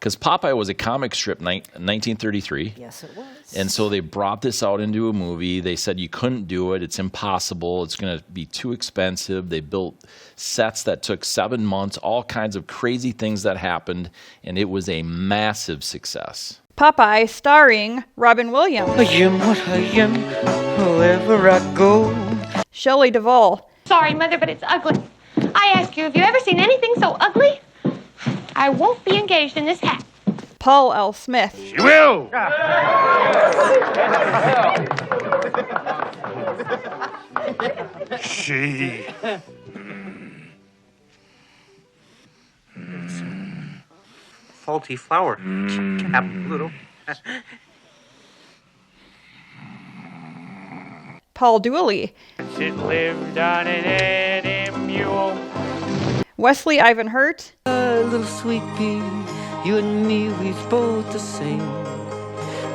because Popeye was a comic strip 1933. Yes, it was. And so they brought this out into a movie. They said you couldn't do it. It's impossible. It's going to be too expensive. They built sets that took 7 months, all kinds of crazy things that happened, and it was a massive success. Popeye, starring Robin Williams. I am what I am, wherever I go. Shelley Duvall. Sorry, Mother, but it's ugly. I ask you, have you ever seen anything so ugly? I won't be engaged in this hat. Paul L. Smith. She will! She... Faulty flower. Cap Pluto. Paul Dooley. It lived on an Eddie mule. Wesley Ivan Hurt. Little sweet pea, you and me, we both the same.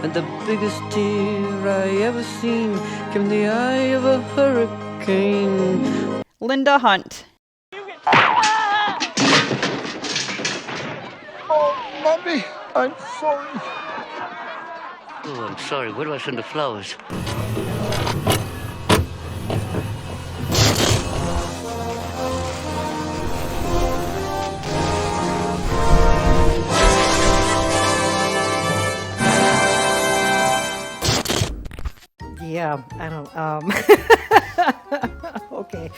And the biggest tear I ever seen came the eye of a hurricane. Linda Hunt. Oh, Mommy, I'm sorry. Oh, I'm sorry. Where do I send the flowers? Yeah, I don't. Okay.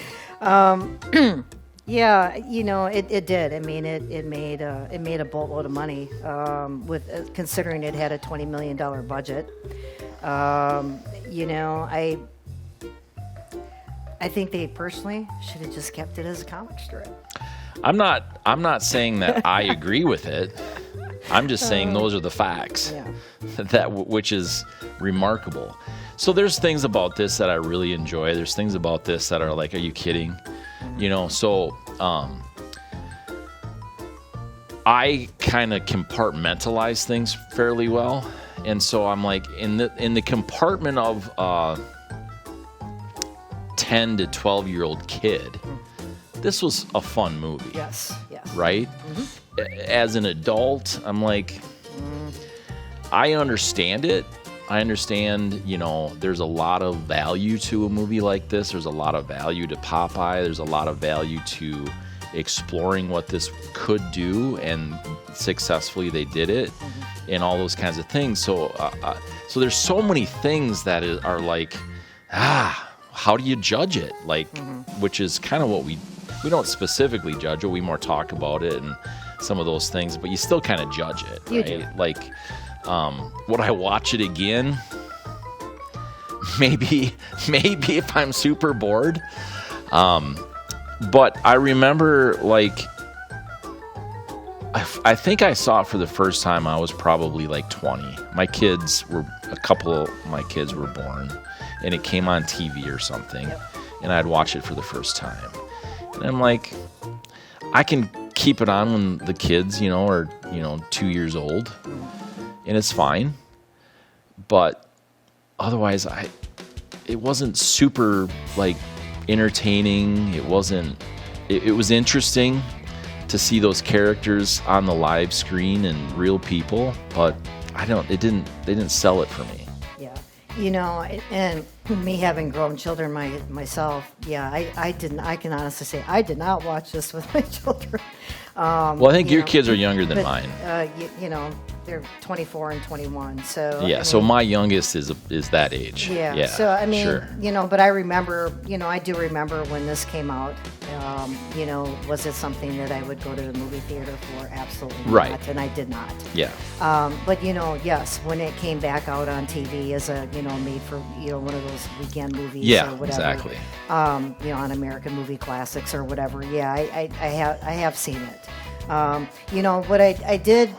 Yeah, you know, it did. I mean, it made a boatload of money. With considering it had a $20 million budget. You know, I think they personally should have just kept it as a comic strip. I'm not saying that I agree with it. I'm just saying those are the facts. Yeah. Which is remarkable. So there's things about this that I really enjoy. There's things about this that are like, are you kidding? You know, so I kind of compartmentalize things fairly well. And so I'm like, in the compartment of 10 to 12-year-old kid, this was a fun movie. Yes, yes. Right? Mm-hmm. As an adult, I'm like, I understand it. I understand, you know, there's a lot of value to a movie like this. There's a lot of value to Popeye. There's a lot of value to exploring what this could do, and successfully they did it, and all those kinds of things. So there's so many things that are like, how do you judge it? Like, which is kind of what we don't specifically judge it. We more talk about it and some of those things, but you still kind of judge it, right? You do. Like, would I watch it again? Maybe if I'm super bored. But I remember, like, I think I saw it for the first time. I was probably like 20. A couple of my kids were born, and it came on TV or something, and I'd watch it for the first time. And I'm like, I can keep it on when the kids, you know, are, 2 years old, and it's fine. But otherwise, it wasn't super, like, entertaining. It wasn't. It was interesting to see those characters on the live screen and real people, but they didn't sell it for me. Yeah, and me having grown children myself, I didn't. I can honestly say I did not watch this with my children. Well, I think your kids are younger than mine. They're 24 and 21. So yeah. So my youngest is that age. Yeah. Yeah. So I mean, sure. But I remember, I do remember when this came out. Was it something that I would go to the movie theater for? Absolutely right. not, and I did not. Yeah. But yes, when it came back out on TV as a made for one of those weekend movies. Yeah. Or whatever, Exactly. On American Movie Classics or whatever. Yeah, I have seen it. What I did.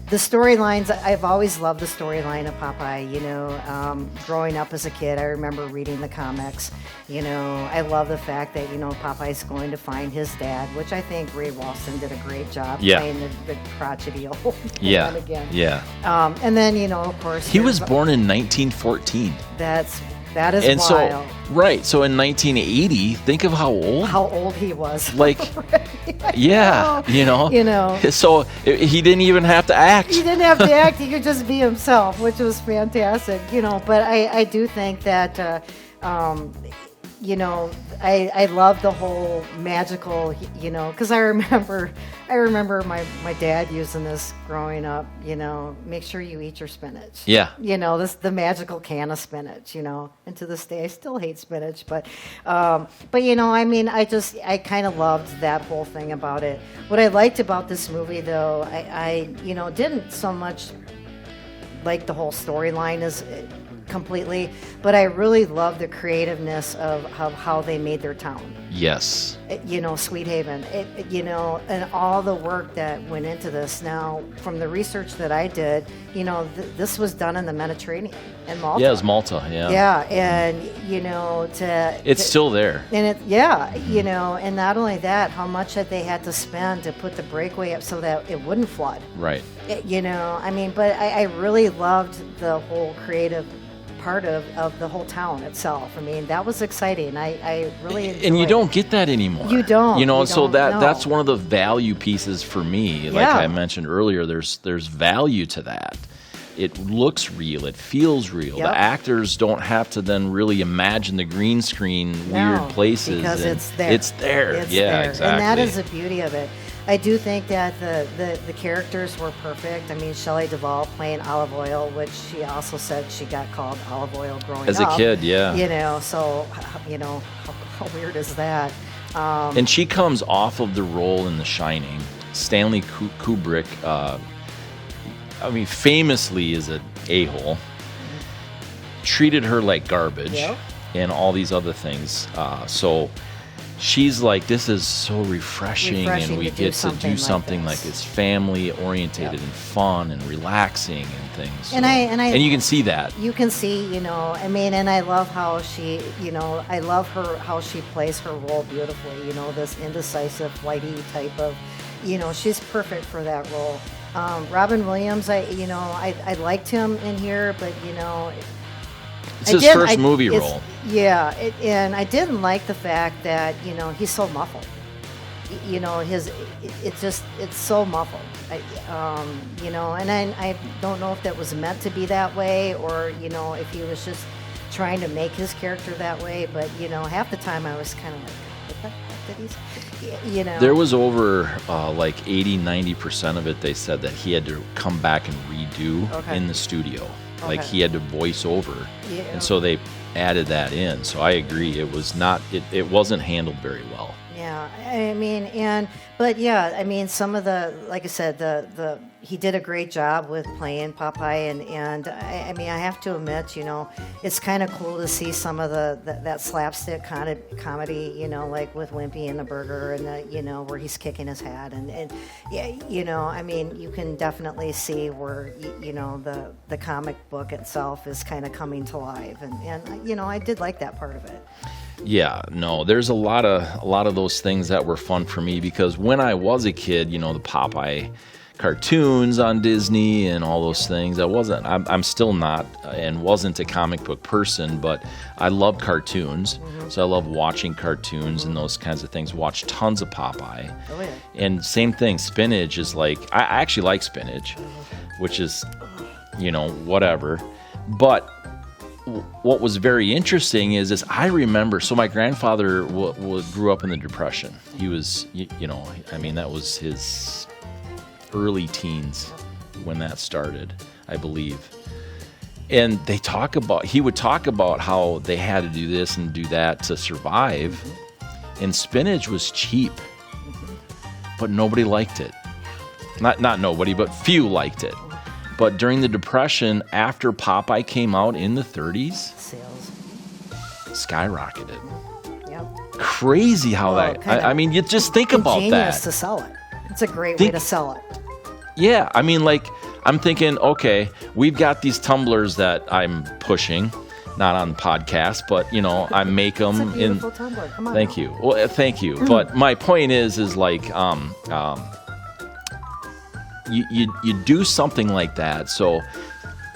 The storylines, I've always loved the storyline of Popeye, growing up as a kid, I remember reading the comics, I love the fact that, Popeye's going to find his dad, which I think Ray Walston did a great job playing the crotchety old man again. Yeah. And then, of course. He was born in 1914. That's That is and wild. So in 1980, think of how old he was. Like, yeah, you know. So he didn't even have to act. He didn't have to act. He could just be himself, which was fantastic, But I do think that, I love the whole magical, because I remember my dad using this growing up, make sure you eat your spinach. Yeah. The magical can of spinach, and to this day I still hate spinach, but I kind of loved that whole thing about it. What I liked about this movie though, I didn't so much like the whole storyline as completely, but I really love the creativeness of how they made their town. Yes. Sweethaven, and all the work that went into this. Now, from the research that I did, this was done in the Mediterranean in Malta. Yeah, it was Malta, yeah. Yeah, and, it's still there. And and not only that, how much that they had to spend to put the breakaway up so that it wouldn't flood. Right. But I really loved the whole creative part of the whole town itself. That was exciting. I really enjoyed and you don't get that anymore. You don't. That's one of the value pieces for me. Like I mentioned earlier, there's value to that. It looks real. It feels real. Yep. The actors don't have to then really imagine the green screen weird places. Because it's there. It's there. Exactly. And that is the beauty of it. I do think that the characters were perfect. Shelley Duvall playing Olive Oyl, which she also said she got called Olive Oyl growing up. As a kid, yeah. So, how weird is that? And she comes off of the role in The Shining. Stanley Kubrick, famously is an a-hole. Treated her like garbage and all these other things. So she's like, this is so refreshing and we get to do something like it's family orientated and fun and relaxing and things. And and you can see that. You can see, and I love how she, I love how she plays her role beautifully. This indecisive, flighty type of, she's perfect for that role. Robin Williams, I liked him in here, but it's his first movie role. Yeah, and I didn't like the fact that he's so muffled. It's so muffled. And I don't know if that was meant to be that way, or if he was just trying to make his character that way. But half the time I was kind of like, what the heck did he say? There was over 80-90% of it. They said that he had to come back and redo in the studio. Like he had to voice over, and so they added that in. So I agree, it was not. It wasn't handled very well. Yeah, some of the, like I said, he did a great job with playing Popeye, and I have to admit, it's kind of cool to see some of that slapstick kind of comedy, like with Wimpy and the burger, and where he's kicking his hat, and you can definitely see where the comic book itself is kind of coming to life, and I did like that part of it. Yeah, no, there's a lot of those things that were fun for me, because when I was a kid, the Popeye cartoons on Disney and all those things, I'm still not and wasn't a comic book person, but I love cartoons. Mm-hmm. So I love watching cartoons and those kinds of things. Watch tons of Popeye. Oh, yeah. And same thing, spinach is like, I actually like spinach, which is, whatever. But what was very interesting is I remember, so my grandfather grew up in the Depression. He was, that was his early teens when that started, I believe. And he would talk about how they had to do this and do that to survive. And spinach was cheap, but nobody liked it. Not nobody, but few liked it. But during the Depression, after Popeye came out in the 30s, sales skyrocketed. Yep. Crazy how you just think about that. Ingenious to sell it. It's a great way to sell it. Yeah, I'm thinking, okay, we've got these tumblers that I'm pushing, not on the podcast, but I make them. It's a beautiful tumbler. Come on. Thank you. Well, thank you. But my point is like, you do something like that. So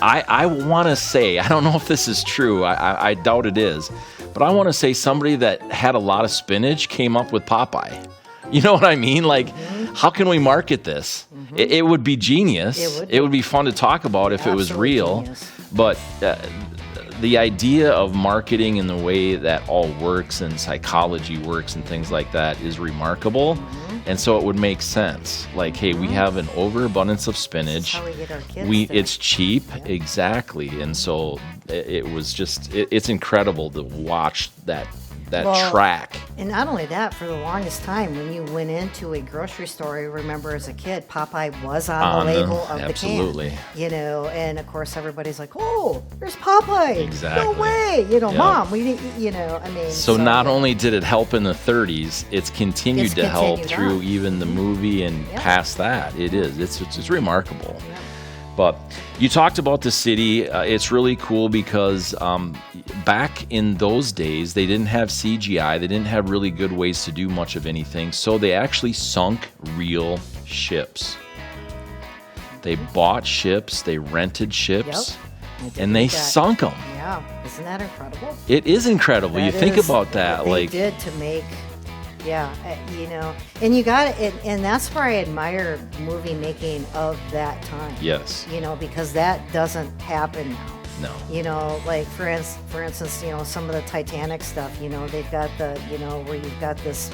I want to say, I don't know if this is true. I doubt it is. But I want to say somebody that had a lot of spinach came up with Popeye. You know what I mean? Like, how can we market this? It would be genius. It would be fun to talk about if it was real. Genius. But the idea of marketing and the way that all works and psychology works and things like that is remarkable. And so it would make sense. Like, hey, we have an overabundance of spinach. That's how we get our kids there. It's cheap, exactly. And so it was just, it's incredible to watch that track. And not only that, for the longest time, when you went into a grocery store, I remember as a kid, Popeye was on the label of absolutely. the can. You know, and of course everybody's like, "Oh, there's Popeye!" Exactly. No way! You know, Yep. Mom, we need, you know, I mean. So not only did it help in the 30s, it's continued It's to help continued through on. even the movie and past that. It is. It's remarkable. Yeah. But you talked about the city. It's really cool because back in those days, they didn't have CGI. They didn't have really good ways to do much of anything. So they actually sunk real ships. They bought ships. They rented ships. Yep. And they sunk them. Yeah, isn't that incredible? It is incredible. You That think is about that. what they Like, did to make, you know, and you got it, and that's where I admire movie making of that time. yes. You know, because that doesn't happen now. No. You know, like for instance, you know, some of the Titanic stuff, you know, they've got the, you know, where you've got this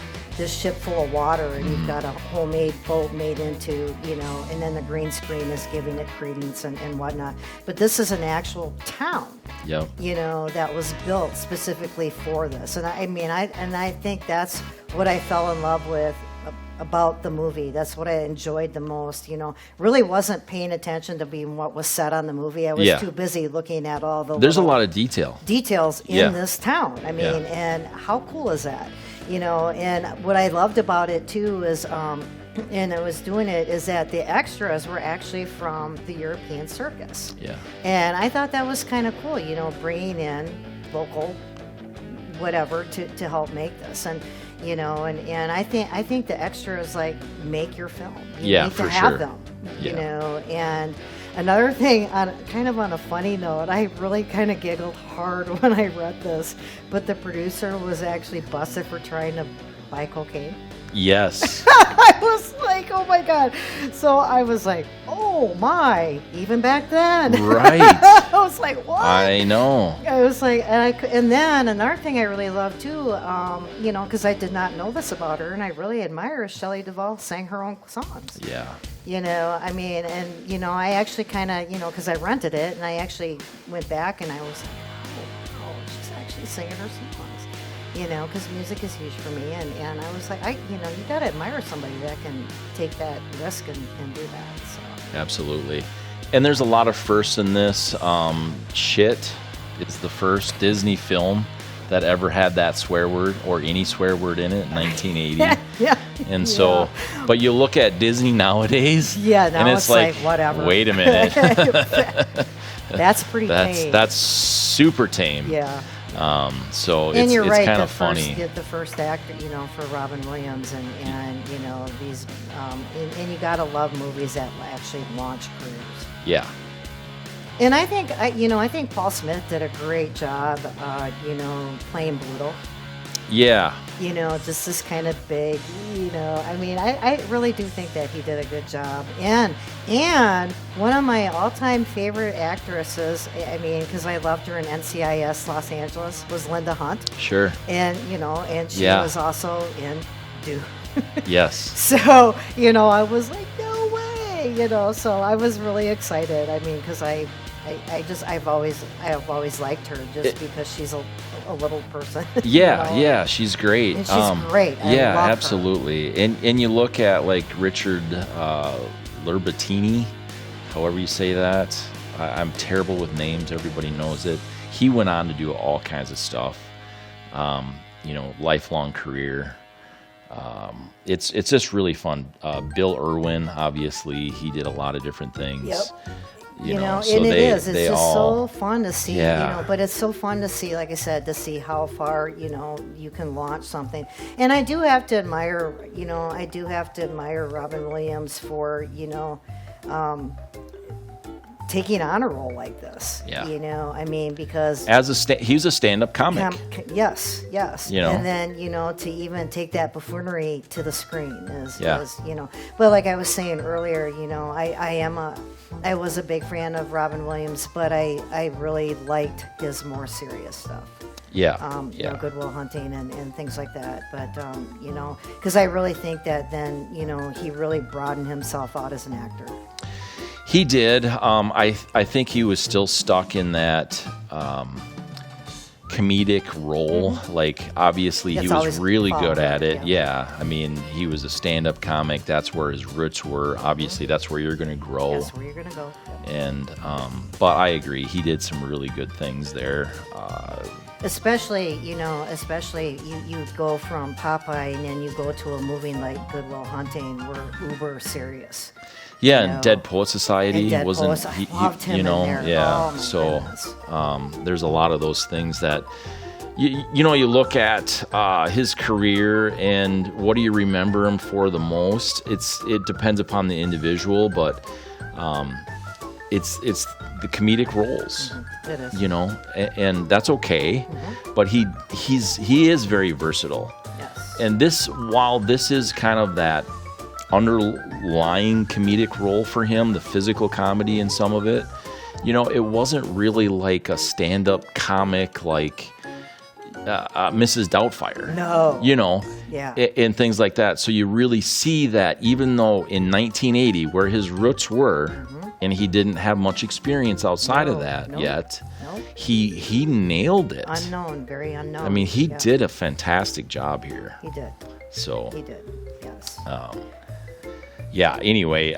ship full of water and you've got a homemade boat made into, you know, and then the green screen is giving it credence and whatnot. But this is an actual town, Yep. you know, that was built specifically for this. And I think that's what I fell in love with about the movie. That's what I enjoyed the most, you know. Really wasn't paying attention to being what was said on the movie. I was too busy looking at all the There's a little lot of detail. details in this town. I mean, and how cool is that? You know, and what I loved about it too is, and I was doing it, is that the extras were actually from the European circus. Yeah. And I thought that was kind of cool, you know, bringing in local whatever to help make this. And you know, and I think the extras like make your film. You need for to have sure. them. You Yeah. know, and another thing, on a funny note, I really kind of giggled hard when I read this, but the producer was actually busted for trying to buy cocaine. Yes. I was like, oh my God. So I was like, oh my, even back then. Right. I was like, what? I know. I was like, and then another thing I really love too, you know, because I did not know this about her, and I really admire is Shelley Duvall sang her own songs. Yeah. You know, I mean, and you know, I actually kind of, you know, because I rented it, and I actually went back, and I was like, oh, she's actually singing her songs. You know, because music is huge for me, and I was like, you know, you gotta admire somebody that can take that risk and do that. So. Absolutely. And there's a lot of firsts in this. Shit is the first Disney film that ever had that swear word or any swear word in it in 1980. Yeah. And so, but you look at Disney nowadays, Yeah, now and it's like whatever. Wait a minute. That's pretty tame. That's super tame. Yeah. So And you're it's right, kind the of funny. the first actor, you know, for Robin Williams, and you know these, and you gotta love movies that actually launch careers. Yeah. And I think Paul Smith did a great job, you know, playing Boodle. Yeah. You know, just this kind of big, you know, I mean, I really do think that he did a good job. And one of my all-time favorite actresses, I mean, because I loved her in NCIS Los Angeles, was Linda Hunt. Sure. And, you know, and she Yeah. was also in Dune. Yes. So, you know, I was like, no way, you know, so I was really excited. I mean, because I've always liked her just because she's a little person. Yeah, you know? yeah, she's great. And she's great. I Yeah, love her. absolutely. And you look at like Richard Lerbatini, however you say that. I'm terrible with names. Everybody knows it. He went on to do all kinds of stuff. You know, lifelong career. It's just really fun. Bill Irwin, obviously, he did a lot of different things. Yep. You know, and it is. It's they just all, so fun to see, Yeah. you know, but it's so fun to see, like I said, to see how far, you know, you can launch something. And I do have to admire, you know, Robin Williams for, you know, taking on a role like this. Yeah. You know, I mean, because he was a stand-up comic. Yes. You know? And then, you know, to even take that buffoonery to the screen is, you know. But like I was saying earlier, you know, I was a big fan of Robin Williams, but I really liked his more serious stuff. Yeah. You know, Good Will Hunting and things like that. But, you know, because I really think that then, you know, he really broadened himself out as an actor. He did. I think he was still stuck in that comedic role. Like, obviously, he was really good at it. Yeah. I mean, he was a stand-up comic. That's where his roots were. Obviously, that's where you're going to grow. That's where you're going to go. And, but I agree. He did some really good things there. Especially, you go from Popeye and then you go to a movie like Good Will Hunting, we're uber serious. Yeah, you know? and Dead Poet Society Dead wasn't, Poets, I loved him you know, in there. yeah. Oh, my So goodness. there's a lot of those things that, you know, you look at his career and what do you remember him for the most? It depends upon the individual, but it's the comedic roles. Mm-hmm. It is. You know, and that's okay. Mm-hmm. But he is very versatile. Yes. And while this is kind of that underlying comedic role for him, the physical comedy in some of it, you know, it wasn't really like a stand-up comic like Mrs. Doubtfire. No. You know, Yeah. and things like that. So you really see that even though in 1980, where his roots were, and he didn't have much experience outside of that yet, he nailed it. Unknown, very unknown. I mean, he did a fantastic job here. He did. So He did. Yes. yeah, anyway,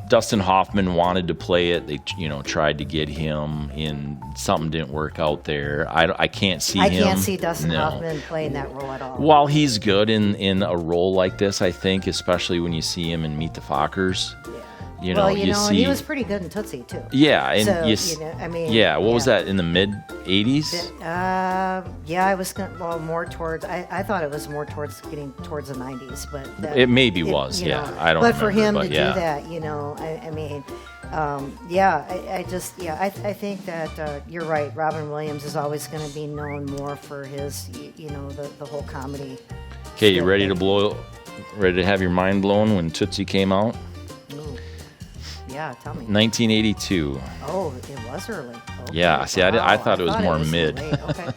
Dustin Hoffman wanted to play it. They, you know, tried to get him in. Something didn't work out there. I can't see him. I can't see Dustin Hoffman playing that role at all. While he's good in a role like this, I think, especially when you see him in Meet the Fockers. Yeah. You know, well, you see. and he was pretty good in Tootsie too. Yeah, and So, you know, I mean. yeah, what was that in the mid '80s? Yeah, I was more towards. I thought it was more towards getting towards the '90s, but It maybe was. you Yeah, know, I don't. But for him remember, to but do that, you know, I mean, I think that you're right. Robin Williams is always going to be known more for his, you know, the whole comedy. Okay, you ready to have your mind blown when Tootsie came out? Ooh. Yeah, tell me. 1982. Oh, it was early. Okay. Yeah, see, I thought it was more mid. late. Okay.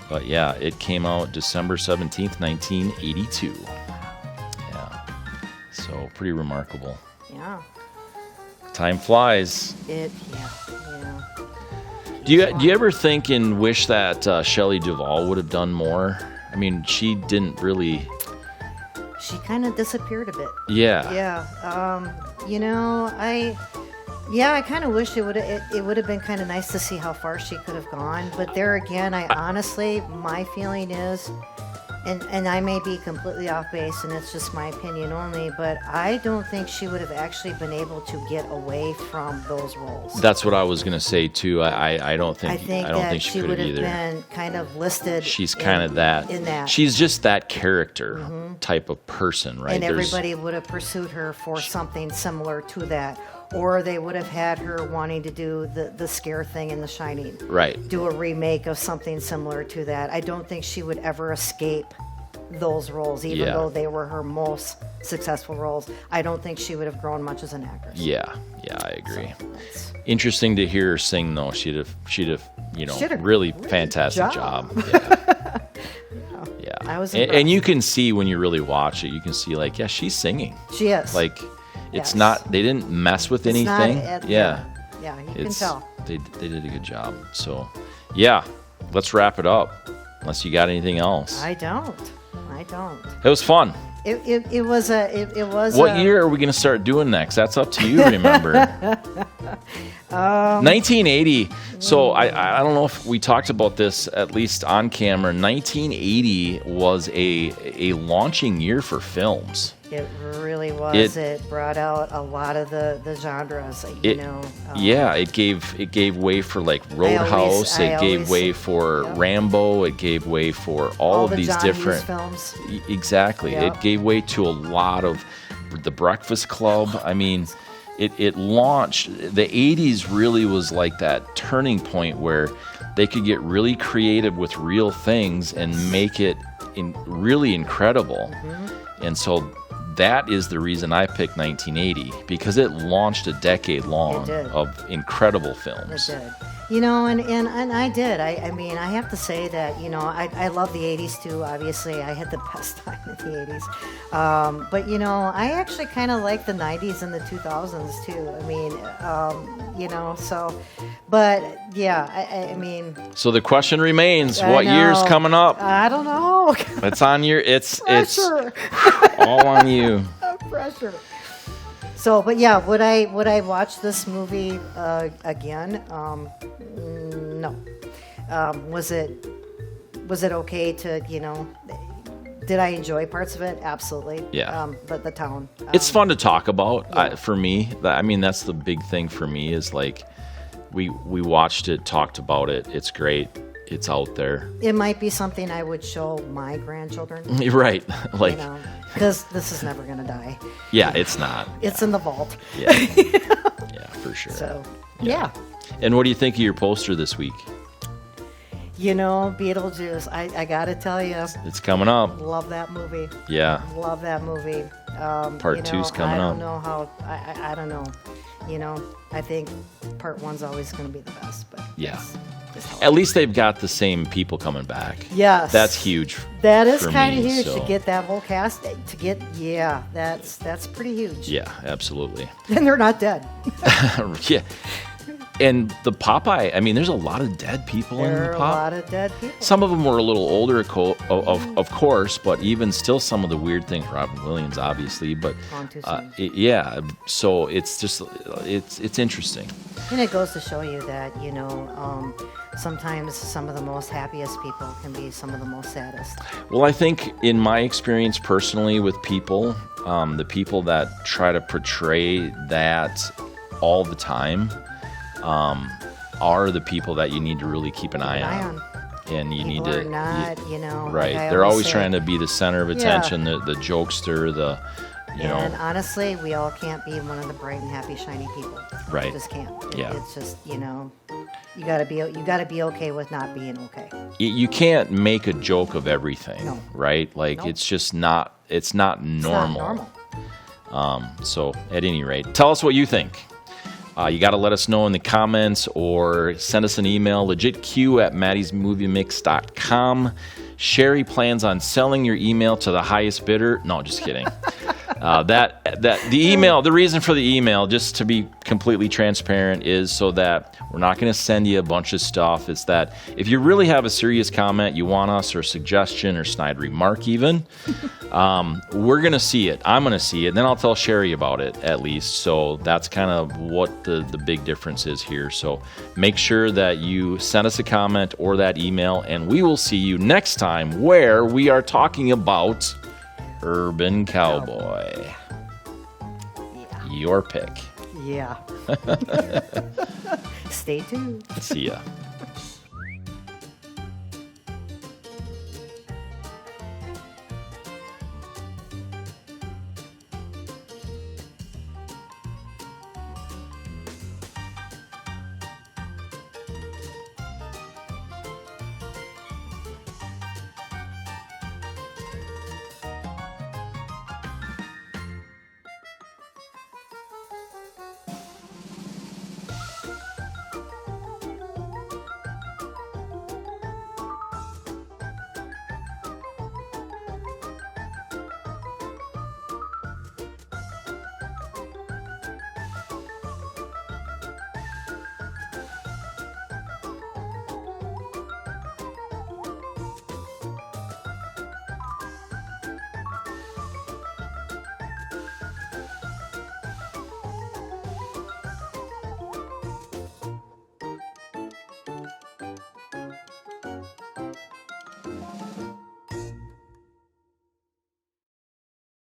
But yeah, it came out December 17th, 1982. Yeah, so pretty remarkable. Yeah. Time flies. Yeah. Do you ever think and wish that Shelley Duvall would have done more? I mean, she didn't really. She kind of disappeared a bit. Yeah. Yeah. You know, I kind of wish it would have been kind of nice to see how far she could have gone. But there again, I honestly, my feeling is, and I may be completely off base, and it's just my opinion only, but I don't think she would have actually been able to get away from those roles. That's what I was gonna say too. I don't think she could would have have either. been kind of listed. She's kind of that. In that. She's just that character type of person, right? And everybody would have pursued her for something similar to that. Or they would have had her wanting to do the scare thing in The Shining. Right. Do a remake of something similar to that. I don't think she would ever escape those roles, even though they were her most successful roles. I don't think she would have grown much as an actress. Yeah, I agree. So Interesting to hear her sing though. She'd have, you know, She'd have really great fantastic job. Yeah. Yeah. I was and you can see when you really watch it, you can see like, yeah, she's singing. She is. Like, it's Yes. not. They didn't mess with It's not anything. yeah, you can tell. They did a good job. So, yeah, let's wrap it up. Unless you got anything else. I don't. It was fun. It was What year are we going to start doing next? That's up to you, remember. 1980. So I don't know if we talked about this, at least on camera. 1980 was a launching year for films. It really was. It brought out a lot of the genres, you know. Yeah, it gave way for like Roadhouse. It gave way for Rambo. It gave way for all of the these John different Hughes films. Exactly. Yep. It gave way to a lot of The Breakfast Club. I mean, it launched. The 80s really was like that turning point where they could get really creative with real things and make it really incredible. And so that is the reason I picked 1980, because it launched a decade long of incredible films. It did. You know, and I did. I mean, I have to say that, you know, I love the 80s too, obviously. I had the best time in the 80s. But, you know, I actually kind of like the 90s and the 2000s too. I mean, you know, so, but yeah, I mean. So the question remains, what know. year's coming up? I don't know. It's on your, it's Pressure. all on you. Pressure. So, but yeah, would I watch this movie again? No. Was it okay to, you know? Did I enjoy parts of it? Absolutely. Yeah. But the town. It's fun to talk about. Yeah. For me. I mean, that's the big thing for me is like, we watched it, talked about it. It's great. It's out there. It might be something I would show my grandchildren. Right. Like, you know, because this is never going to die. yeah, it's not. It's in the vault. Yeah. Yeah, for sure. So, yeah. And what do you think of your poster this week? You know, Beetlejuice, I got to tell you. It's coming up. Love that movie. Yeah. Love that movie. Part 2's coming up. I don't know how, I don't know. You know, I think part 1's always going to be the best. But Yeah. that's how At least they've got the same people coming back. Yes. That's huge. That is for kind of me, huge so. to get that whole cast. That's pretty huge. Yeah, absolutely. And they're not dead. Yeah. And the Popeye, I mean, there's a lot of dead people in There the are a Popeye. lot of dead people. Some of them were a little older, of course, but even still, some of the weird things. Robin Williams, obviously, but Gone too soon. yeah. So it's just it's interesting. And it goes to show you that, you know, sometimes some of the most happiest people can be some of the most saddest. Well, I think in my experience personally with people, the people that try to portray that all the time are the people that you need to really keep an eye on. And you People need to are not, you know, right. like I They're always say. trying to be the center of attention, the jokester, you And know. honestly, we all can't be one of the bright and happy, shiny people. Right. We just can't. Yeah. It's just, you know, you gotta be okay with not being okay. You can't make a joke of everything, No. right? Like Nope. it's just not normal. It's not normal. So at any rate, tell us what you think. You got to let us know in the comments or send us an email, legitq@maddysmoviemix.com. Sherry plans on selling your email to the highest bidder. No, just kidding. The reason for the email, just to be completely transparent, is so that we're not going to send you a bunch of stuff. It's that if you really have a serious comment you want us, or suggestion, or snide remark even, we're going to see it. I'm going to see it, and then I'll tell Sherry about it at least. So that's kind of what the big difference is here. So make sure that you send us a comment or that email, and we will see you next time where we are talking about Urban Cowboy. Yeah. Your pick. Yeah. Stay tuned. See ya.